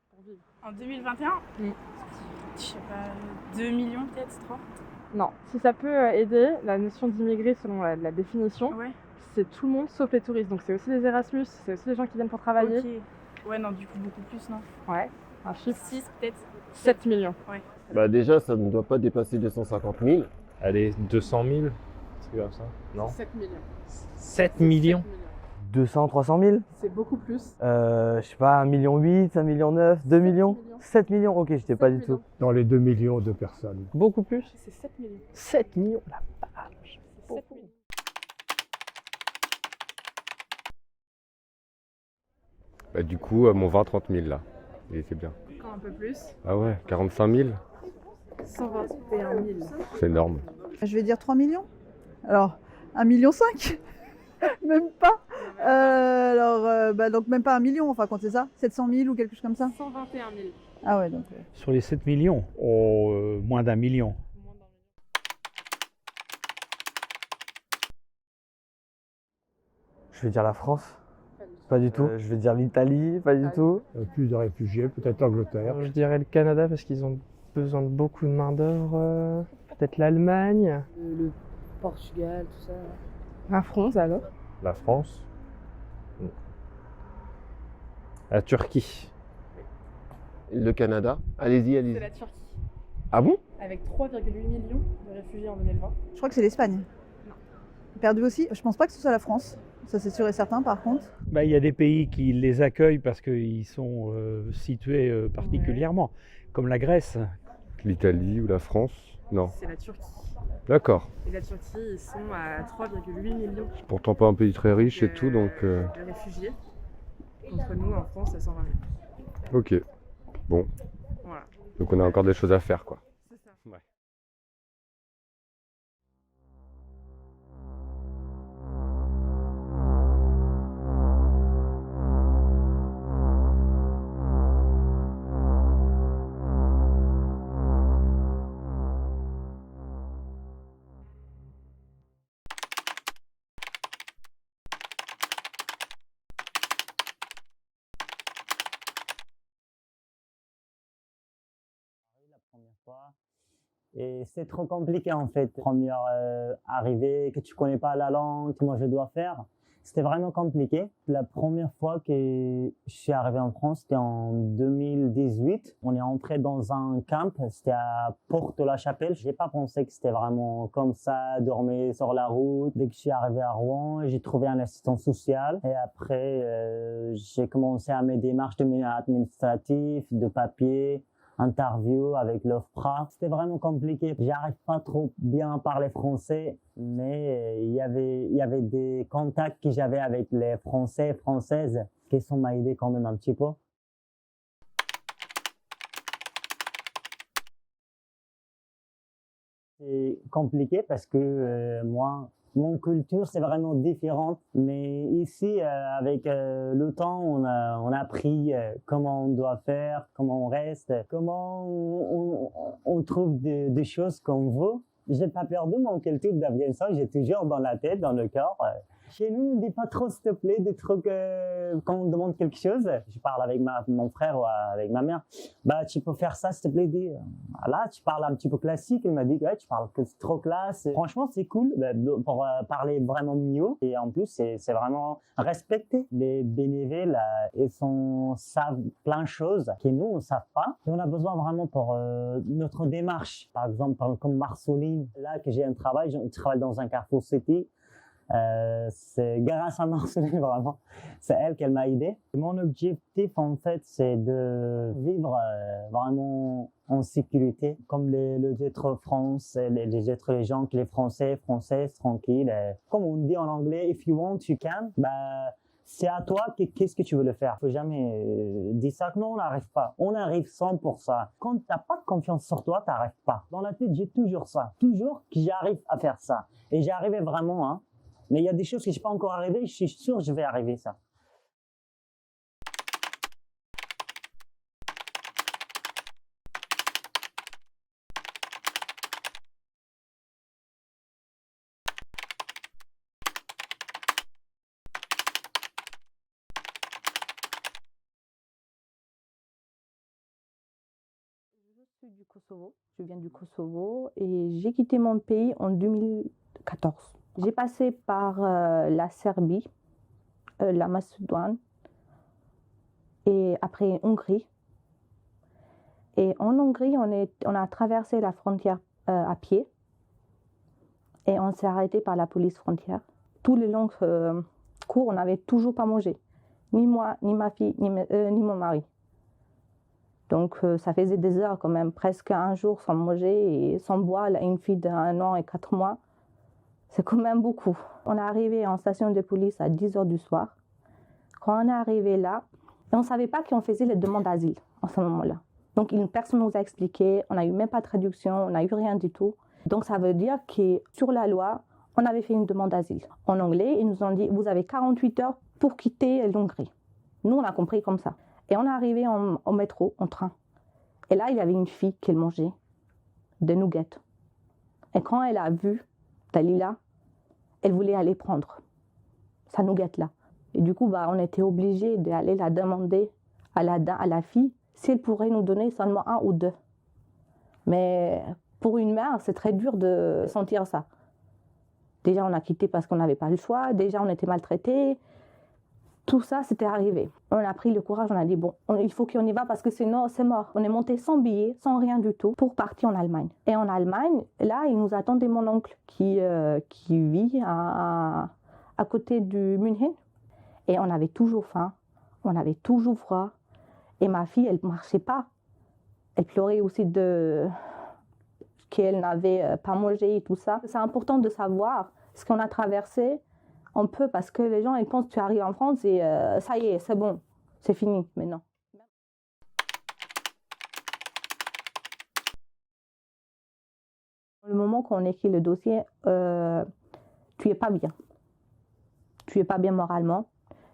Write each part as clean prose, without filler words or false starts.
pour vivre. En 2021 Je sais pas, 2 millions peut-être, 3. Non, si ça peut aider, la notion d'immigré selon la définition, Ouais. c'est tout le monde sauf les touristes. Donc c'est aussi les Erasmus, c'est aussi les gens qui viennent pour travailler. Ok. Ouais, non, du coup, beaucoup plus, non? Ouais, un chiffre. 6 peut-être. 7 millions. Ouais. Bah déjà, ça ne doit pas dépasser 250 000. Allez, 200 000, c'est comme ça? Non? 7 millions. 7 millions? 200, 300 000? C'est beaucoup plus. Je sais pas, 1,8 million, 1,9 million, 2 millions? 7 millions, ok, j'étais pas du tout. Dans les 2 millions de personnes. Beaucoup plus? C'est 7 millions. 7 millions? La vache. C'est 7 millions. Bah du coup, mon 20-30 000 là. Et c'est bien. Encore un peu plus. Ah ouais, 45 000? 121 000. C'est énorme. Je vais dire 3 millions. Alors, 1,5 million. Même pas. Donc même pas 1 million, enfin quand c'est ça, 700 000 ou quelque chose comme ça. 121 000. Ah ouais, donc. Sur les 7 millions, moins d'1 million. Je vais dire la France? Pas du tout. Je vais dire l'Italie? Pas du tout. Plus de réfugiés, peut-être l'Angleterre. Je dirais le Canada parce qu'ils ont besoin de beaucoup de main-d'œuvre. Peut-être l'Allemagne. Le Portugal, tout ça. La France alors? La France? La Turquie? Le Canada? Allez-y, C'est allez-y. la Turquie. Ah bon? Avec 3,8 millions de réfugiés en 2020. Je crois que c'est l'Espagne. Perdu aussi. Je pense pas que ce soit la France. Ça c'est sûr et certain par contre. Bah, il y a des pays qui les accueillent parce qu'ils sont situés particulièrement, comme la Grèce. L'Italie ou la France? Non. C'est la Turquie. D'accord. Et la Turquie, ils sont à 3,8 millions Pourtant pas un pays très riche et tout, donc... de réfugiés. Contre nous, en France, à 120 000. Ok. Bon. Voilà. Donc on a encore des choses à faire, quoi. C'est ça. Ouais. Première fois. Et c'est trop compliqué en fait. Première arrivée, que tu connais pas la langue, comment je dois faire. C'était vraiment compliqué. La première fois que je suis arrivé en France, c'était en 2018. On est entré dans un camp, c'était à Porte-la-Chapelle. J'ai pas pensé que c'était vraiment comme ça, dormir sur la route. Dès que je suis arrivé à Rouen, j'ai trouvé un assistant social. Et après, j'ai commencé à mes démarches administratives, de papier, interview avec l'OFPRA. C'était vraiment compliqué. J'arrive pas trop bien à parler français, mais il y avait des contacts que j'avais avec les Français et Françaises qui sont m'a aidé quand même un petit peu. C'est compliqué parce que moi, mon culture, c'est vraiment différente. Mais ici, avec le temps, on a appris comment on doit faire, comment on reste, comment on trouve des choses qu'on veut. J'ai pas perdu mon culture d'Afghanistan, j'ai toujours dans la tête, dans le cœur. Chez nous, on dit pas trop s'il te plaît, des trucs quand on demande quelque chose. Je parle avec mon frère ou avec ma mère. Bah, tu peux faire ça, s'il te plaît. Dis. Là, tu parles un petit peu classique. Il m'a dit, ouais, tu parles que c'est trop classe. Franchement, c'est cool pour parler vraiment mieux. Et en plus, c'est vraiment respecter. Les bénévoles, ils savent plein de choses que nous, on ne savent pas. Et on a besoin vraiment pour notre démarche. Par exemple, comme Marceline, là que j'ai un travail, je travaille dans un Carrefour City. C'est grâce à Marceline vraiment, c'est elle qui m'a aidé. Mon objectif en fait c'est de vivre vraiment en sécurité comme les autres Français, les autres gens, les Français, Françaises tranquilles. Comme on dit en anglais, if you want you can. Bah c'est à toi qu'est-ce que tu veux le faire. Faut jamais dire ça que non, on n'arrive pas. On arrive 100%. Quand t'as pas de confiance sur toi, t'arrives pas. Dans la tête, j'ai toujours ça. Toujours que j'arrive à faire ça. Et j'y arrivais vraiment, hein. Mais il y a des choses que je suis pas encore arrivé, je suis sûr que je vais arriver ça. suis du Kosovo. Je viens du Kosovo et j'ai quitté mon pays en 2014. J'ai passé par la Serbie, la Macédoine et après Hongrie. Et en Hongrie, on a traversé la frontière à pied et on s'est arrêté par la police frontière. Tous les longs cours, on n'avait toujours pas mangé. Ni moi, ni ma fille, ni mon mari. Donc ça faisait des heures quand même, presque un jour sans manger et sans boire. Une fille d'1 an et 4 mois, c'est quand même beaucoup. On est arrivé en station de police à 10 h du soir. Quand on est arrivé là, on ne savait pas qu'on faisait les demandes d'asile en ce moment-là. Donc personne ne nous a expliqué, on n'a eu même pas de traduction, on n'a eu rien du tout. Donc ça veut dire que sur la loi, on avait fait une demande d'asile. En anglais, ils nous ont dit, vous avez 48 heures pour quitter l'Hongrie. Nous, on a compris comme ça. Et on est arrivé au métro, en train. Et là, il y avait une fille qui mangeait des nuggets. Et quand elle a vu Dalila, elle voulait aller prendre sa nugget-là. Et du coup, on était obligés d'aller la demander à la fille si elle pourrait nous donner seulement 1 ou 2. Mais pour une mère, c'est très dur de sentir ça. Déjà, on a quitté parce qu'on n'avait pas le choix. Déjà, on était maltraités. Tout ça, c'était arrivé. On a pris le courage, on a dit, bon, il faut qu'on y va parce que sinon, c'est mort. On est monté sans billet, sans rien du tout, pour partir en Allemagne. Et en Allemagne, là, il nous attendait mon oncle qui vit à côté du München. Et on avait toujours faim, on avait toujours froid. Et ma fille, elle ne marchait pas. Elle pleurait aussi qu'elle n'avait pas mangé et tout ça. C'est important de savoir ce qu'on a traversé. On peut, parce que les gens ils pensent que tu arrives en France et ça y est, c'est bon, c'est fini. Mais non. Le moment qu'on écrit le dossier, tu n'es pas bien. Tu n'es pas bien moralement,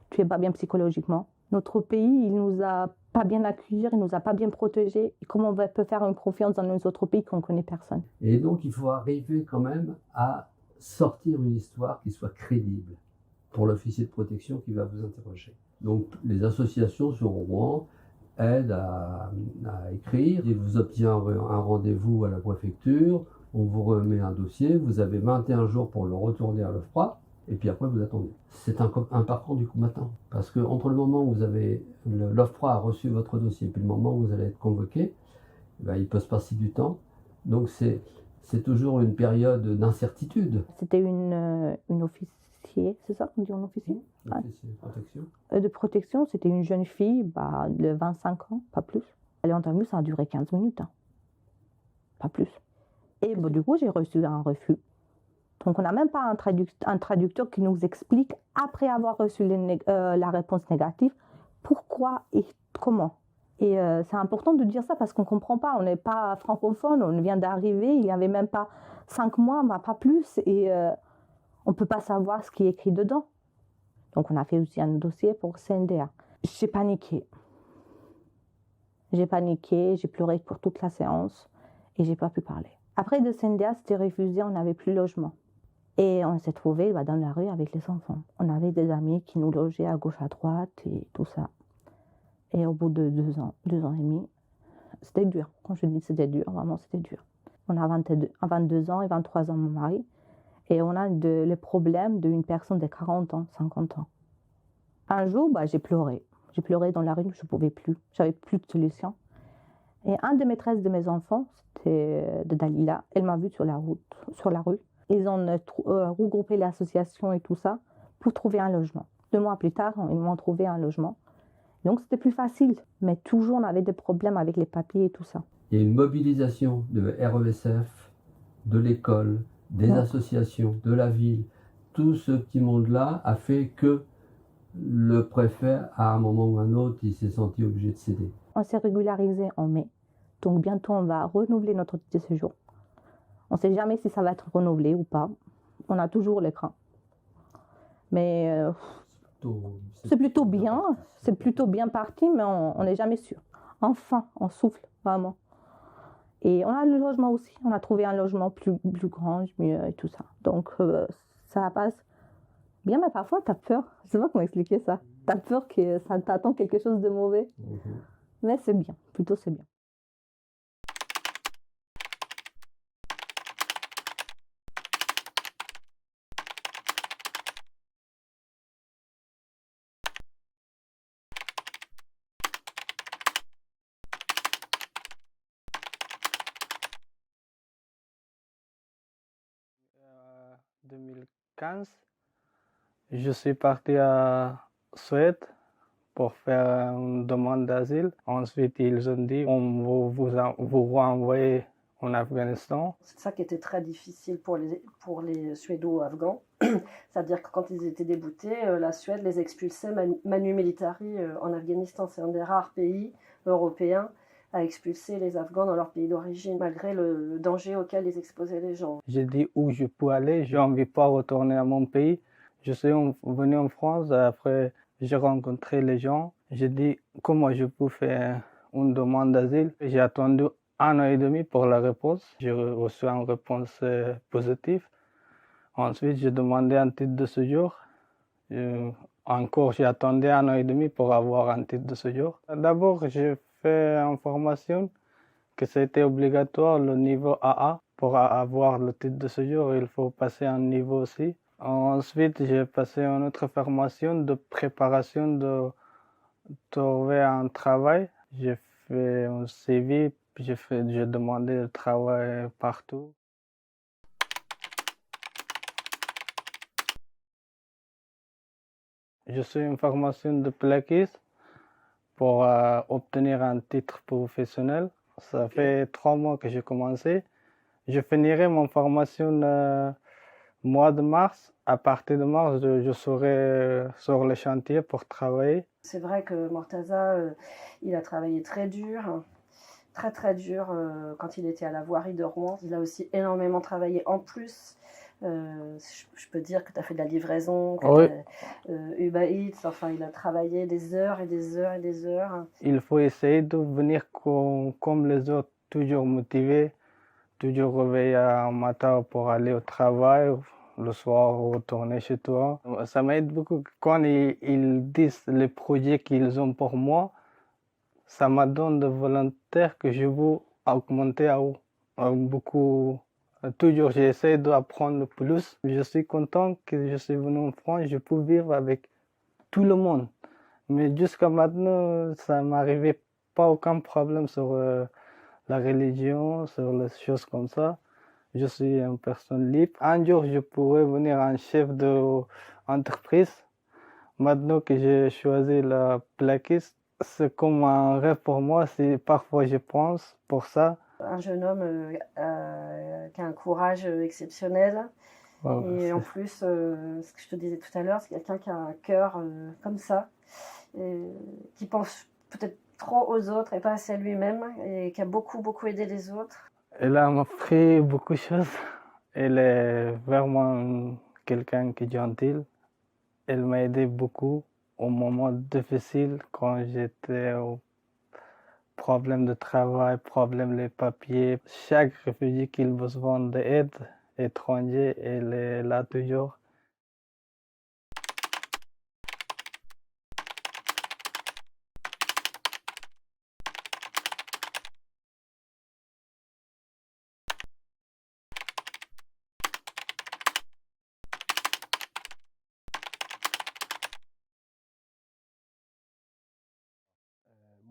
tu n'es pas bien psychologiquement. Notre pays, il ne nous a pas bien accueillis, il ne nous a pas bien protégés. Et comment on peut faire une confiance dans nos autres pays qu'on ne connaît personne? Et donc, il faut arriver quand même à sortir une histoire qui soit crédible pour l'officier de protection qui va vous interroger. Donc, les associations sur Rouen aident à écrire. Et vous obtenez un rendez-vous à la préfecture, on vous remet un dossier, vous avez 21 jours pour le retourner à l'OFPRA, et puis après vous attendez. C'est un parcours du combattant. Parce que entre le moment où l'OFPRA a reçu votre dossier et puis le moment où vous allez être convoqué, il peut se passer du temps. Donc c'est toujours une période d'incertitude. C'était une officier, c'est ça qu'on dit, un officier? Officier de protection. De protection, c'était une jeune fille de 25 ans, pas plus. L'interview, ça a duré 15 minutes, pas plus. Et du coup, j'ai reçu un refus. Donc, on n'a même pas un traducteur qui nous explique, après avoir reçu la réponse négative, pourquoi et comment. Et c'est important de dire ça parce qu'on ne comprend pas. On n'est pas francophone, on vient d'arriver, il n'y avait même pas 5 mois, pas plus. Et on ne peut pas savoir ce qui est écrit dedans. Donc, on a fait aussi un dossier pour CNDA. J'ai paniqué. J'ai pleuré pour toute la séance et je n'ai pas pu parler. Après, de CNDA, c'était refusé, on n'avait plus de logement. Et on s'est trouvés dans la rue avec les enfants. On avait des amis qui nous logeaient à gauche, à droite et tout ça. Et au bout de 2 ans et demi, c'était dur. Quand je dis c'était dur, vraiment c'était dur. On a 22 ans et 23 ans, mon mari. Et on a les problèmes d'une personne de 40 ans, 50 ans. Un jour, j'ai pleuré. J'ai pleuré dans la rue, je ne pouvais plus. J'avais plus de solution. Et un des maîtresses de mes enfants, c'était de Dalila, elle m'a vue sur la rue. Ils ont regroupé l'association et tout ça pour trouver un logement. 2 mois plus tard, ils m'ont trouvé un logement. Donc c'était plus facile, mais toujours on avait des problèmes avec les papiers et tout ça. Il y a une mobilisation de RESF, de l'école, des associations, de la ville. Tout ce petit monde-là a fait que le préfet, à un moment ou un autre, il s'est senti obligé de céder. On s'est régularisé en mai, donc bientôt on va renouveler notre titre de séjour. On ne sait jamais si ça va être renouvelé ou pas. On a toujours les craintes. Mais c'est plutôt bien. C'est plutôt bien parti, mais on n'est jamais sûr. Enfin, on souffle, vraiment. Et on a le logement aussi. On a trouvé un logement plus grand, mieux et tout ça. Donc, ça passe bien, mais parfois, tu as peur. Je ne sais pas comment expliquer ça. Tu as peur que ça t'attend quelque chose de mauvais. Mais c'est bien. Plutôt, c'est bien. 2015. Je suis parti à Suède pour faire une demande d'asile. Ensuite, ils ont dit on va vous renvoyer en Afghanistan. C'est ça qui était très difficile pour les Suédo-Afghans. C'est-à-dire que quand ils étaient déboutés, la Suède les expulsait manu militari en Afghanistan. C'est un des rares pays européens à expulser les Afghans dans leur pays d'origine, malgré le danger auquel ils exposaient les gens. J'ai dit où je peux aller, je n'envie pas retourner à mon pays. Je suis venu en France, après j'ai rencontré les gens. J'ai dit comment je peux faire une demande d'asile. J'ai attendu 1 an et demi pour la réponse. J'ai reçu une réponse positive. Ensuite, j'ai demandé un titre de séjour. Encore, j'ai attendu 1 an et demi pour avoir un titre de séjour. D'abord, j'ai fait une formation que c'était obligatoire, le niveau AA. Pour avoir le titre de séjour, il faut passer un niveau aussi. Ensuite, j'ai passé une autre formation de préparation de trouver un travail. J'ai fait un CV, j'ai demandé le travail partout. Je suis une formation de plaquiste pour obtenir un titre professionnel. Ça fait 3 mois que j'ai commencé. Je finirai mon formation mois de mars. À partir de mars, je serai sur le chantier pour travailler. C'est vrai que Mortaza, il a travaillé très dur, très très dur quand il était à la voirie de Rouen. Il a aussi énormément travaillé en plus. Je peux dire que tu as fait de la livraison, que oui. Uber Eats, enfin il a travaillé des heures et des heures et des heures. Il faut essayer de venir comme les autres, toujours motivé, toujours réveillé un matin pour aller au travail, le soir retourner chez toi. Ça m'aide beaucoup. Quand ils disent les projets qu'ils ont pour moi, ça me donne de volontaires que je veux augmenter à beaucoup. Toujours, j'essaie d'apprendre plus. Je suis content que je suis venu en France. Je peux vivre avec tout le monde. Mais jusqu'à maintenant, ça ne m'arrivait pas aucun problème sur la religion, sur les choses comme ça. Je suis une personne libre. Un jour, je pourrais devenir un chef d'entreprise. Maintenant que j'ai choisi la plaquiste, c'est comme un rêve pour moi. Parfois, je pense pour ça. Un jeune homme qui a un courage exceptionnel. Et en plus, ce que je te disais tout à l'heure, c'est quelqu'un qui a un cœur comme ça, qui pense peut-être trop aux autres et pas assez à lui-même, et qui a beaucoup, beaucoup aidé les autres. Elle m'a appris beaucoup de choses. Elle est vraiment quelqu'un qui est gentil. Elle m'a aidé beaucoup au moment difficile quand j'étais au problème de travail, problème des papiers. Chaque réfugié qui a besoin d'aide, étranger, elle est là toujours.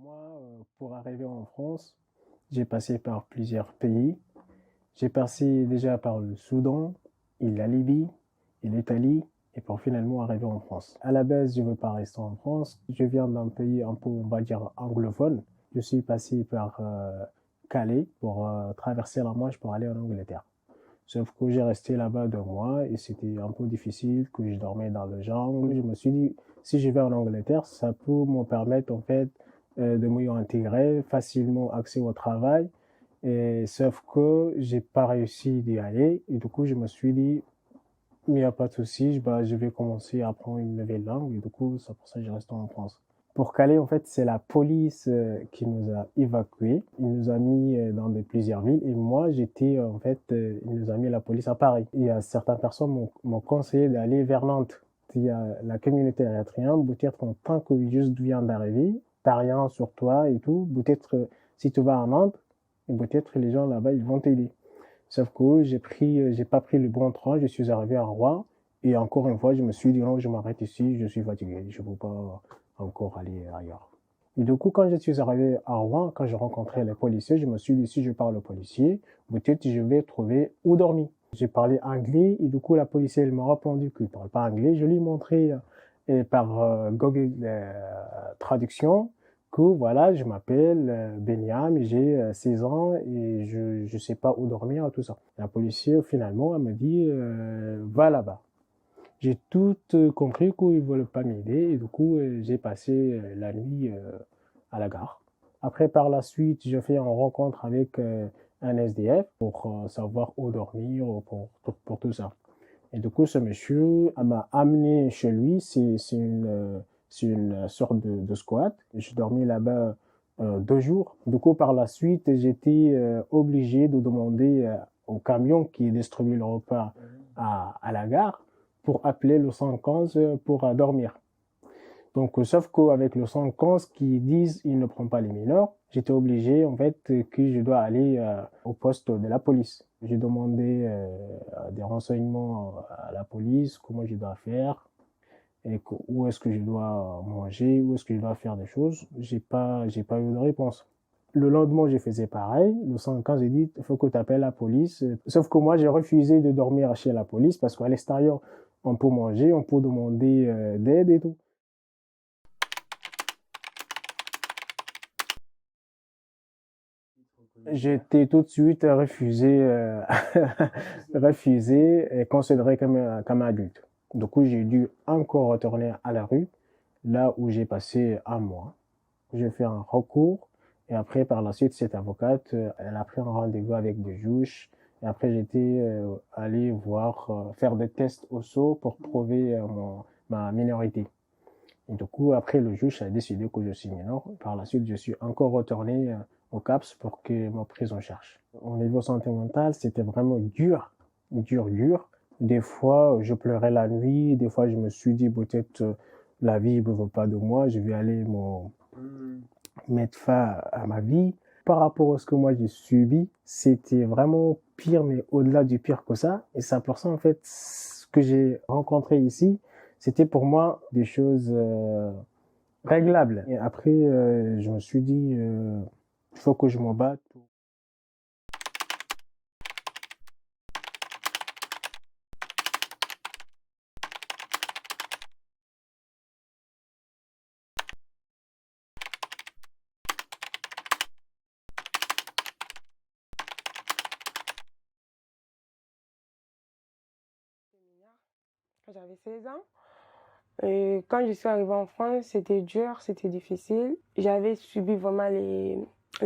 Moi, pour arriver en France, j'ai passé par plusieurs pays. J'ai passé déjà par le Soudan, et la Libye, et l'Italie, et pour finalement arriver en France. À la base, je ne veux pas rester en France. Je viens d'un pays un peu, on va dire, anglophone. Je suis passé par Calais pour traverser la Manche pour aller en Angleterre. Sauf que j'ai resté là-bas 2 mois et c'était un peu difficile, que je dormais dans le jungle. Je me suis dit, si je vais en Angleterre, ça peut me permettre en fait de m'y intégrer, facilement accès au travail. Et, sauf que j'ai pas réussi d'y aller. Et du coup, je me suis dit, il n'y a pas de souci, je vais commencer à apprendre une nouvelle langue. Et du coup, c'est pour ça que je reste en France. Pour Calais, en fait, c'est la police qui nous a évacués. Il nous a mis dans plusieurs villes. Et moi, il nous a mis la police à Paris. Il y a certaines personnes m'ont conseillé d'aller vers Nantes. Il y a la communauté érythréenne, peut-être en tant que juste vient d'arriver, t'as rien sur toi et tout. Peut-être si tu vas à Nantes, peut-être les gens là-bas, ils vont t'aider. Sauf que j'ai pas pris le bon train, je suis arrivé à Rouen. Et encore une fois, je me suis dit non, je m'arrête ici, je suis fatigué, je ne peux pas encore aller ailleurs. Et du coup, quand je suis arrivé à Rouen, quand j'ai rencontré les policiers, je me suis dit si je parle aux policiers, peut-être je vais trouver où dormir. J'ai parlé anglais et du coup la policière elle m'a répondu qu'il ne parle pas anglais. Je lui ai montré par Google Traduction que voilà, je m'appelle Beniam, j'ai 16 ans et je ne sais pas où dormir, tout ça. La policière finalement elle m'a dit va là-bas. J'ai tout compris qu'ils ne veulent pas m'aider et du coup j'ai passé la nuit à la gare. Après par la suite j'ai fait une rencontre avec un SDF pour savoir où dormir, pour tout ça. Et du coup, ce monsieur m'a amené chez lui. C'est une sorte de squat. J'ai dormi là-bas 2 jours. Du coup, par la suite, j'étais obligé de demander au camion qui distribue le repas à la gare pour appeler le 115 pour dormir. Donc, sauf qu'avec le 115 qui disent il ne prend pas les mineurs, j'étais obligé en fait que je dois aller au poste de la police. J'ai demandé des renseignements à la police, comment je dois faire, et où est-ce que je dois manger, où est-ce que je dois faire des choses. J'ai pas eu de réponse. Le lendemain, j'ai fait pareil. Le 115, j'ai dit, il faut que tu appelles la police. Sauf que moi, j'ai refusé de dormir chez la police parce qu'à l'extérieur, on peut manger, on peut demander d'aide et tout. J'étais tout de suite refusé et considéré comme adulte. Du coup, j'ai dû encore retourner à la rue, là où j'ai passé 1 mois. J'ai fait un recours et après, par la suite, cette avocate, elle a pris un rendez-vous avec des juges. Et après, j'étais allé faire des tests osseux pour prouver ma minorité. Et du coup, après, le juge a décidé que je suis mineur. Par la suite, je suis encore retourné au CAPS pour que me prise en charge. Au niveau santé mentale, c'était vraiment dur. Des fois, je pleurais la nuit. Des fois, je me suis dit, peut-être, la vie ne veut pas de moi. Je vais aller mettre fin à ma vie. Par rapport à ce que moi j'ai subi, c'était vraiment pire, mais au-delà du pire que ça. Et c'est pour ça, en fait, ce que j'ai rencontré ici, c'était pour moi des choses réglables. Et après, je me suis dit, il faut que je me batte. Quand j'avais 16 ans. Et quand je suis arrivée en France, c'était dur, c'était difficile. J'avais subi vraiment les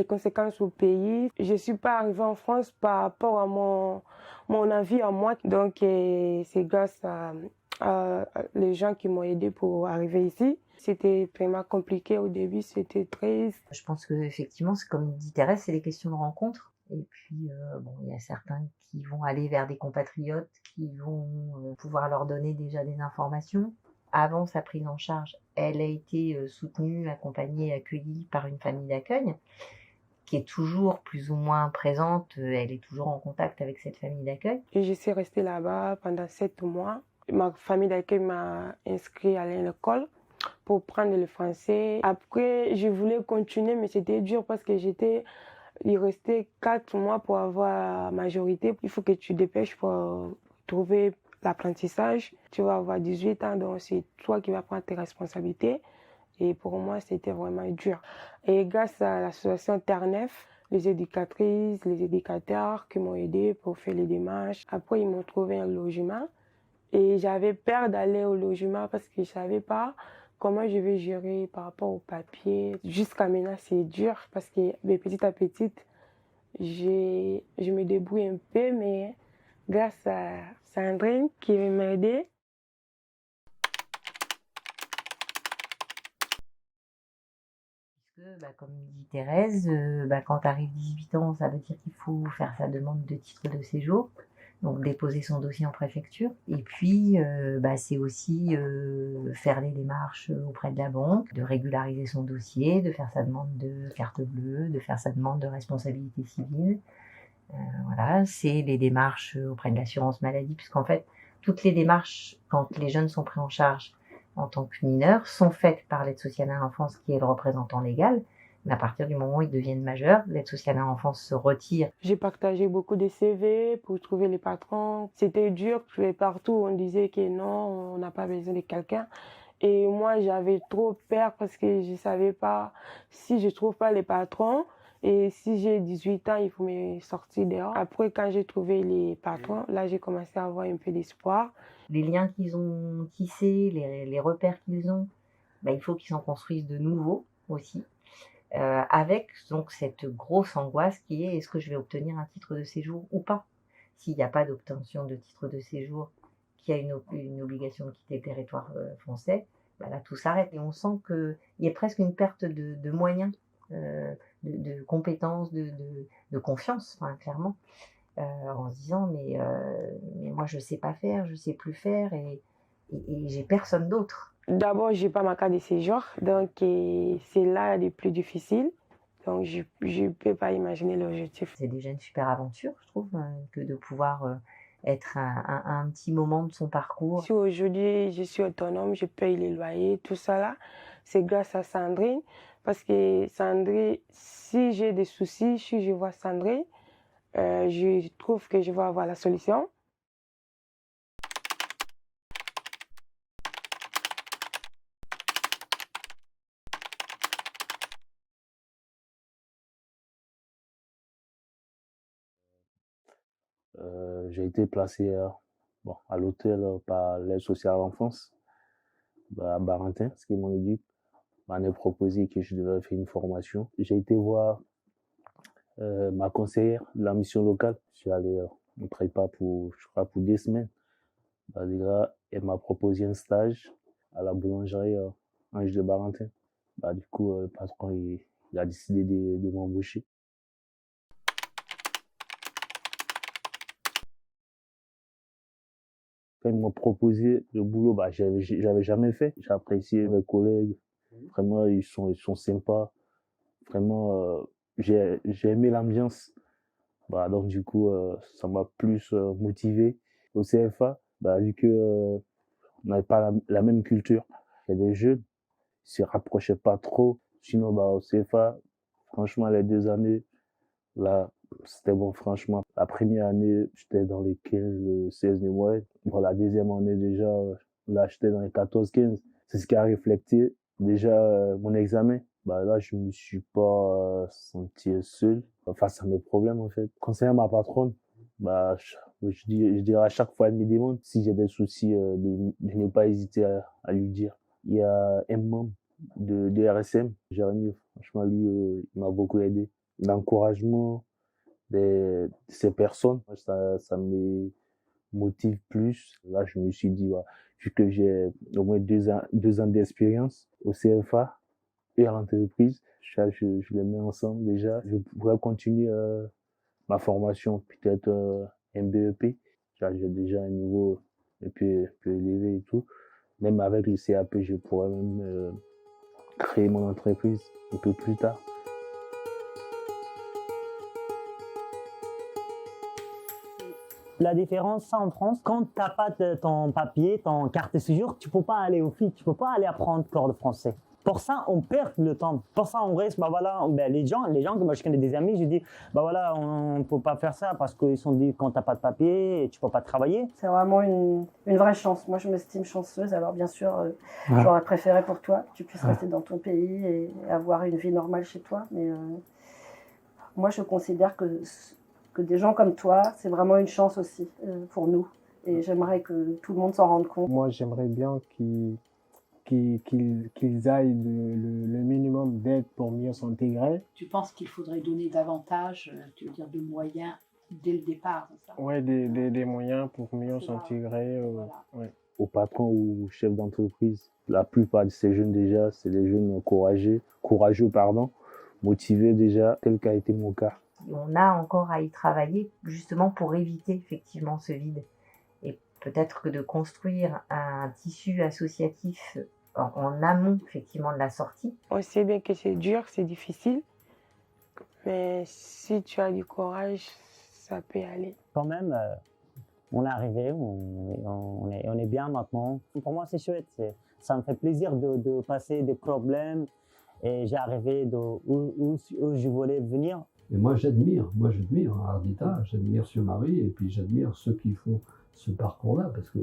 conséquences au pays. Je ne suis pas arrivée en France par rapport à mon envie à moi. Donc, c'est grâce à les gens qui m'ont aidé pour arriver ici. C'était vraiment compliqué au début, c'était triste. Je pense qu'effectivement, comme dit Thérèse, c'est des questions de rencontre. Et puis, il y a certains qui vont aller vers des compatriotes qui vont pouvoir leur donner déjà des informations. Avant sa prise en charge, elle a été soutenue, accompagnée, accueillie par une famille d'accueil qui est toujours plus ou moins présente. Elle est toujours en contact avec cette famille d'accueil. Et je suis restée là-bas pendant 7 mois. Ma famille d'accueil m'a inscrit à l'école pour prendre le français. Après, je voulais continuer, mais c'était dur parce que il restait 4 mois pour avoir la majorité. Il faut que tu te dépêches pour trouver l'apprentissage. Tu vas avoir 18 ans, donc c'est toi qui vas prendre tes responsabilités. Et pour moi, c'était vraiment dur. Et grâce à l'association Terre-Neuf, les éducatrices, les éducateurs qui m'ont aidé pour faire les démarches. Après, ils m'ont trouvé un logement. Et j'avais peur d'aller au logement parce que je ne savais pas comment je vais gérer par rapport aux papiers. Jusqu'à maintenant, c'est dur parce que petit à petit, je me débrouille un peu, mais grâce à Sandrine qui m'a aidée. Comme dit Thérèse, quand tu arrives 18 ans, ça veut dire qu'il faut faire sa demande de titre de séjour, donc déposer son dossier en préfecture. Et puis, c'est aussi faire les démarches auprès de la banque, de régulariser son dossier, de faire sa demande de carte bleue, de faire sa demande de responsabilité civile. Voilà, c'est les démarches auprès de l'assurance maladie, puisqu'en fait, toutes les démarches, quand les jeunes sont pris en charge en tant que mineurs, sont faites par l'aide sociale à l'enfance, qui est le représentant légal, Mais à partir du moment où ils deviennent majeurs, l'aide sociale à l'enfance se retire. J'ai partagé beaucoup de CV pour trouver les patrons. C'était dur, je vais partout, on disait que non, on n'a pas besoin de quelqu'un. Et moi, j'avais trop peur parce que je ne savais pas si je ne trouve pas les patrons. Et si j'ai 18 ans, il faut me sortir dehors. Après, quand j'ai trouvé les patrons, là, j'ai commencé à avoir un peu d'espoir. Les liens qu'ils ont tissés, les repères qu'ils ont, il faut qu'ils en construisent de nouveaux aussi. Avec donc cette grosse angoisse qui est est-ce que je vais obtenir un titre de séjour ou pas? S'il n'y a pas d'obtention de titre de séjour, qu'il y a une obligation de quitter le territoire français, là tout s'arrête. Et on sent qu'il y a presque une perte de moyens, de compétences, de confiance, clairement, en se disant mais moi je sais pas faire, je sais plus faire et j'ai personne d'autre. D'abord, j'ai pas ma carte de séjour, donc c'est là le plus difficile. Donc je peux pas imaginer l'objectif. C'est déjà une super aventure, je trouve, que de pouvoir être un petit moment de son parcours. Si aujourd'hui je suis autonome, je paye les loyers, tout ça là, c'est grâce à Sandrine. Parce que Sandrine, si j'ai des soucis, si je vois Sandrine, je trouve que je vais avoir la solution. J'ai été placé à l'hôtel par l'aide sociale à l'enfance à Barentin, ce qui m'ont dit, m'en a proposé que je devais faire une formation. J'ai été voir ma conseillère de la mission locale. Je suis allé en prépa pour 2 semaines. Déjà, elle m'a proposé un stage à la boulangerie Ange de Barentin. Du coup, le patron il a décidé de m'embaucher. Quand ils m'ont proposé le boulot, j'avais jamais fait. J'ai apprécié mes collègues. Vraiment, ils sont sympas. Vraiment, j'ai aimé l'ambiance. Donc du coup, ça m'a plus motivé. Au CFA, vu que on n'avait pas la même culture, il y a des jeunes, ils se rapprochaient pas trop. Sinon, au CFA, franchement, les 2 années, là, c'était bon, franchement. La première année, j'étais dans les 15, 16 de moyenne. La deuxième année, déjà, là, j'étais dans les 14, 15. C'est ce qui a reflété déjà mon examen. Là, je me suis pas senti seul face à mes problèmes, en fait. Concernant ma patronne, je dirais à chaque fois, elle me demande si j'ai des soucis, de ne pas hésiter à lui dire. Il y a un membre de RSM, Jérémy, franchement, lui, il m'a beaucoup aidé. L'encouragement de ces personnes, ça me motive plus. Là, je me suis dit, vu que j'ai au moins 2 ans d'expérience au CFA et à l'entreprise, je les mets ensemble déjà. Je pourrais continuer ma formation, peut-être un BEP. J'ai déjà un niveau un peu élevé et tout. Même avec le CAP, je pourrais même créer mon entreprise un peu plus tard. La différence, ça en France, quand tu n'as pas ton papier, ton carte de séjour, tu ne peux pas aller au FIC, tu ne peux pas aller apprendre cours de français. Pour ça, on perd le temps. Pour ça, on reste, les gens que moi je connais des amis, je dis, on ne peut pas faire ça parce qu'ils sont dit quand tu n'as pas de papier, tu ne peux pas travailler. C'est vraiment une vraie chance. Moi, je m'estime chanceuse. Alors, bien sûr, j'aurais préféré pour toi que tu puisses rester dans ton pays et avoir une vie normale chez toi. Mais moi, je considère que des gens comme toi, c'est vraiment une chance aussi pour nous. Et j'aimerais que tout le monde s'en rende compte. Moi, j'aimerais bien qu'ils aillent le minimum d'aide pour mieux s'intégrer. Tu penses qu'il faudrait donner davantage, tu veux dire, de moyens dès le départ, c'est ça? Oui, des moyens pour mieux s'intégrer. Ouais. Au patron ou au chef d'entreprise, la plupart de ces jeunes déjà, c'est des jeunes courageux, motivés déjà, tel qu'a été mon cas. On a encore à y travailler justement pour éviter effectivement ce vide. Et peut-être que de construire un tissu associatif en amont effectivement de la sortie. On sait bien que c'est dur, c'est difficile, mais si tu as du courage, ça peut aller. Quand même, on est arrivé, on est bien maintenant. Pour moi, c'est chouette. Ça me fait plaisir de passer des problèmes et j'ai arrivé où je voulais venir. Et moi j'admire Ardita, j'admire son mari, et puis j'admire ceux qui font ce parcours-là, parce que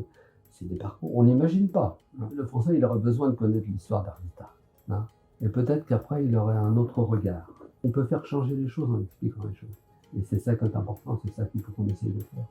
c'est des parcours, on n'imagine pas. Le Français, il aurait besoin de connaître l'histoire d'Ardita. Hein, et peut-être qu'après, il aurait un autre regard. On peut faire changer les choses en expliquant les choses. Et c'est ça qui est important, c'est ça qu'il faut qu'on essaye de faire.